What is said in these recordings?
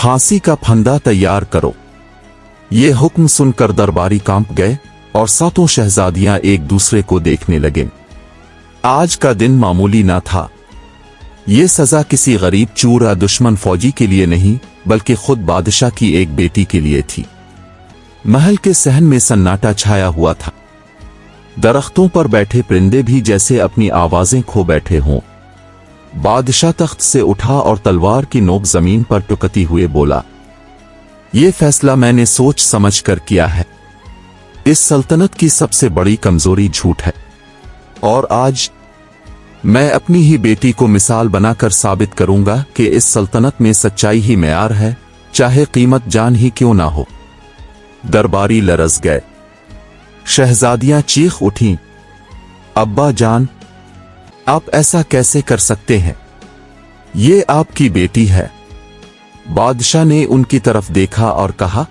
फांसी का फंदा तैयार करो। ये हुक्म सुनकर दरबारी कांप गए और सातों शहजादियां एक दूसरे को देखने लगे। आज का दिन मामूली ना था। ये सजा किसी गरीब चूरा दुश्मन फौजी के लिए नहीं बल्कि खुद बादशाह की एक बेटी के लिए थी। महल के सहन में सन्नाटा छाया हुआ था। दरख्तों पर बैठे परिंदे भी जैसे अपनी आवाजें खो बैठे हों। बादशाह तख्त से उठा और तलवार की नोक जमीन पर टुकती हुए बोला, ये फैसला मैंने सोच समझ कर किया है। इस सल्तनत की सबसे बड़ी कमजोरी झूठ है और आज मैं अपनी ही बेटी को मिसाल बनाकर साबित करूंगा कि इस सल्तनत में सच्चाई ही मेयार है, चाहे कीमत जान ही क्यों ना हो। दरबारी लरज़ गए। शहजादियां चीख उठीं, अब्बा जान, आप ऐसा कैसे कर सकते हैं? ये आपकी बेटी है। बादशाह ने उनकी तरफ देखा और कहा,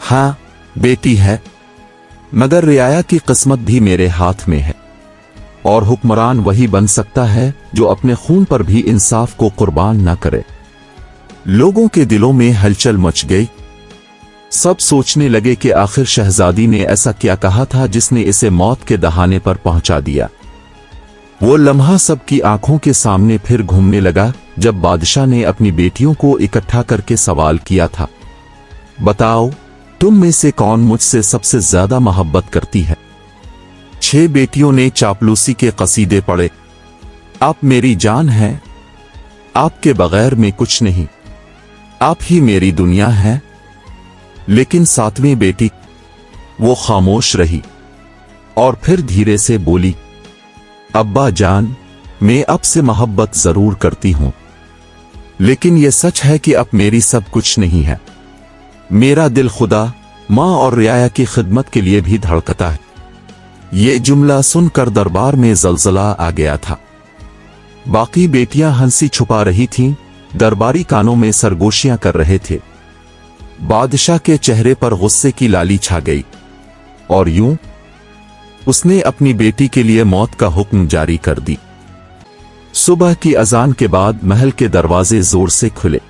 हां बेटी है, मगर रियाया की किस्मत भी मेरे हाथ में है और हुक्मरान वही बन सकता है जो अपने खून पर भी इंसाफ को कुर्बान न करे। लोगों के दिलों में हलचल मच गई। सब सोचने लगे कि आखिर शहजादी ने ऐसा क्या कहा था जिसने इसे मौत के दहाने पर पहुंचा दिया। वो लम्हा सबकी आंखों के सामने फिर घूमने लगा जब बादशाह ने अपनी बेटियों को इकट्ठा करके सवाल किया था, बताओ तुम में से कौन मुझसे सबसे ज्यादा मोहब्बत करती है? 6 बेटियों ने चापलूसी के कसीदे पढ़े। आप मेरी जान हैं, आपके बगैर में कुछ नहीं, आप ही मेरी दुनिया है। लेकिन 7वीं बेटी वो खामोश रही और फिर धीरे से बोली, अब्बा जान, मैं आपसे मोहब्बत जरूर करती हूं, लेकिन यह सच है कि अब मेरी सब कुछ नहीं है। मेरा दिल खुदा, मां और रियाया की खिदमत के लिए भी धड़कता है। ये जुमला सुनकर दरबार में जलजला आ गया था। बाकी बेटियां हंसी छुपा रही थीं, दरबारी कानों में सरगोशियां कर रहे थे। बादशाह के चेहरे पर गुस्से की लाली छा गई और यूं उसने अपनी बेटी के लिए मौत का हुक्म जारी कर दी। सुबह की अजान के बाद महल के दरवाजे जोर से खुले,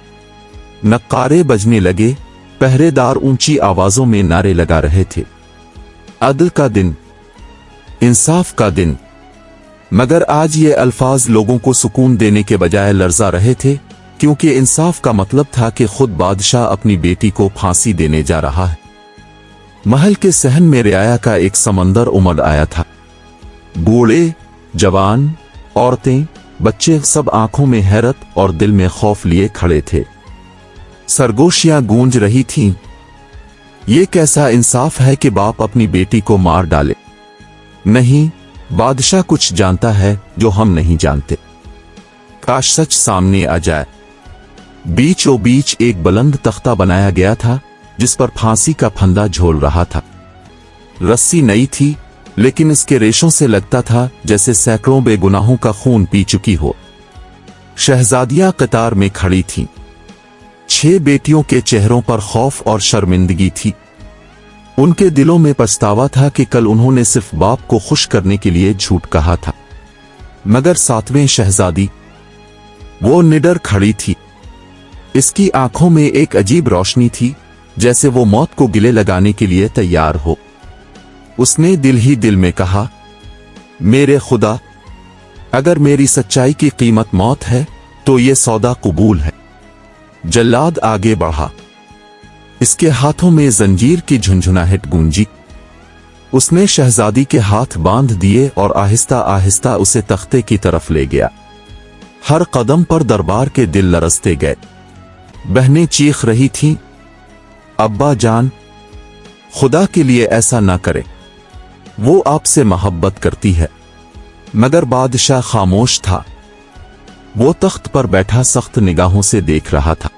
नक्कारे बजने लगे, पहरेदार ऊंची आवाजों में नारे लगा रहे थे, अदल का दिन, इंसाफ का दिन। मगर आज ये अल्फाज लोगों को सुकून देने के बजाय लर्जा रहे थे, क्योंकि इंसाफ का मतलब था कि खुद बादशाह अपनी बेटी को फांसी देने जा रहा है। महल के सहन में रियाया का एक समंदर उमड़ आया था। बूढ़े, जवान, औरतें, बच्चे सब आंखों में हैरत और दिल में खौफ लिए खड़े थे। सरगोशियां गूंज रही थीं, ये कैसा इंसाफ है कि बाप अपनी बेटी को मार डाले? नहीं, बादशाह कुछ जानता है जो हम नहीं जानते। काश सच सामने आ जाए। बीचों बीच एक बुलंद तख्ता बनाया गया था जिस पर फांसी का फंदा झोल रहा था। रस्सी नई थी, लेकिन इसके रेशों से लगता था जैसे सैकड़ों बेगुनाहों का खून पी चुकी हो। शहजादियां कतार में खड़ी थीं। 6 बेटियों के चेहरों पर खौफ और शर्मिंदगी थी। उनके दिलों में पछतावा था कि कल उन्होंने सिर्फ बाप को खुश करने के लिए झूठ कहा था। मगर 7वें शहजादी, वो निडर खड़ी थी। इसकी आंखों में एक अजीब रोशनी थी, जैसे वो मौत को गिले लगाने के लिए तैयार हो। उसने दिल ही दिल में कहा, मेरे खुदा, अगर मेरी सच्चाई की कीमत मौत है तो ये सौदा कबूल है। जल्लाद आगे बढ़ा। इसके हाथों में जंजीर की झुनझुनाहट गूंजी। उसने शहजादी के हाथ बांध दिए और आहिस्ता आहिस्ता उसे तख्ते की तरफ ले गया। हर कदम पर दरबार के दिल लरसते गए। बहनें चीख रही थीं, अब्बा जान, खुदा के लिए ऐसा ना करे, वो आपसे मोहब्बत करती है। मगर बादशाह खामोश था। वो तख्त पर बैठा सख्त निगाहों से देख रहा था।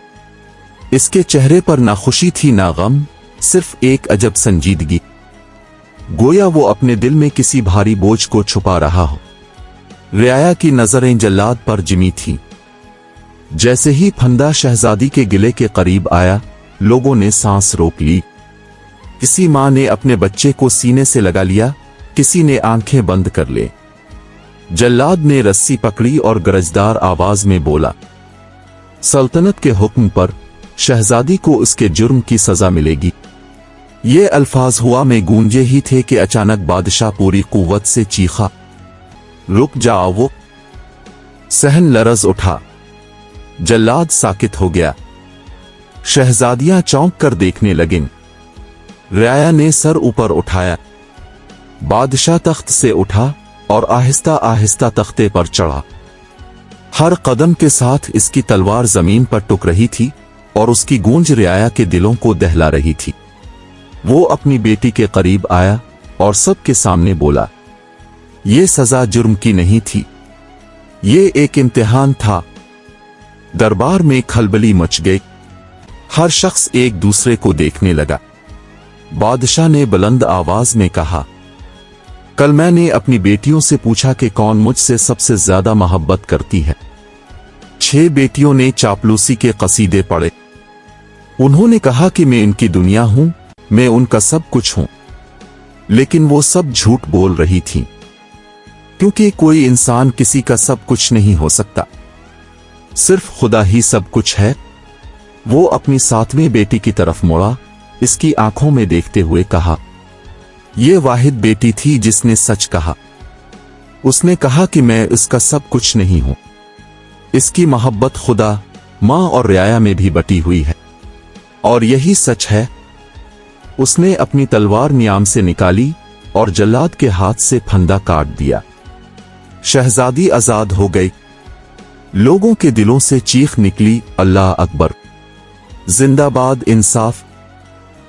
इसके चेहरे पर ना खुशी थी ना गम, सिर्फ एक अजब संजीदगी, गोया वो अपने दिल में किसी भारी बोझ को छुपा रहा हो। रियाया की नजरें जल्लाद पर जिमी थीं। जैसे ही फंदा शहजादी के गिले के करीब आया, लोगों ने सांस रोक ली। किसी मां ने अपने बच्चे को सीने से लगा लिया, किसी ने आंखें बंद कर ले। जल्लाद ने रस्सी पकड़ी और गरजदार आवाज में बोला, सल्तनत के हुक्म पर शहजादी को उसके जुर्म की सजा मिलेगी। ये अल्फाज हुआ में गूंजे ही थे कि अचानक बादशाह पूरी कुव्वत से चीखा, रुक जाओ। वो सहन लरज उठा। जल्लाद साकित हो गया। शहजादियां चौंक कर देखने लगीं। राया ने सर ऊपर उठाया। बादशाह तख्त से उठा और आहिस्ता आहिस्ता तख्ते पर चढ़ा। हर कदम के साथ इसकी तलवार जमीन पर टुक रही थी और उसकी गूंज रियाया के दिलों को दहला रही थी। वो अपनी बेटी के करीब आया और सबके सामने बोला, ये सजा जुर्म की नहीं थी, ये एक इम्तिहान था। दरबार में खलबली मच गई। हर शख्स एक दूसरे को देखने लगा। बादशाह ने बुलंद आवाज में कहा, कल मैंने अपनी बेटियों से पूछा कि कौन मुझसे सबसे ज्यादा मोहब्बत करती है। 6 बेटियों ने चापलूसी के कसीदे पढ़े। उन्होंने कहा कि मैं इनकी दुनिया हूं, मैं उनका सब कुछ हूं। लेकिन वो सब झूठ बोल रही थीं, क्योंकि कोई इंसान किसी का सब कुछ नहीं हो सकता, सिर्फ खुदा ही सब कुछ है। वो अपनी 7वीं बेटी की तरफ मुड़ा, इसकी आंखों में देखते हुए कहा, ये वाहिद बेटी थी जिसने सच कहा। उसने कहा कि मैं इसका सब कुछ नहीं हूं। इसकी मोहब्बत खुदा, मां और रियाया में भी बटी हुई है, और यही सच है। उसने अपनी तलवार नियाम से निकाली और जल्लाद के हाथ से फंदा काट दिया। शहजादी आजाद हो गई। लोगों के दिलों से चीख निकली, अल्लाह अकबर, जिंदाबाद इंसाफ।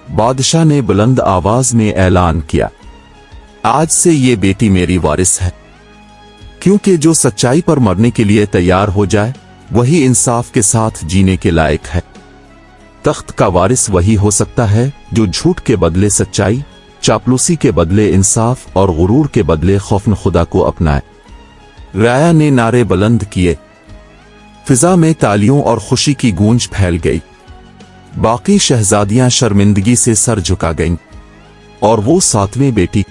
बादशाह ने बुलंद आवाज में ऐलान किया, आज से ये बेटी मेरी वारिस है, क्योंकि जो सच्चाई पर मरने के लिए तैयार हो जाए वही इंसाफ के साथ जीने के लायक है। तख्त का वारिस वही हो सकता है जो झूठ के बदले सच्चाई, चापलूसी के बदले इंसाफ और गुरूर के बदले खौफ खुदा को अपनाए। राया ने नारे बुलंद किए। फिजा में तालियों और खुशी की गूंज फैल गई। बाकी शहजादियां शर्मिंदगी से सर झुका गईं, और वो 7वीं बेटी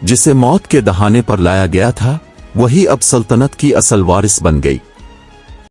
जिसे मौत के दहाने पर लाया गया था, वही अब सल्तनत की असल वारिस बन गई।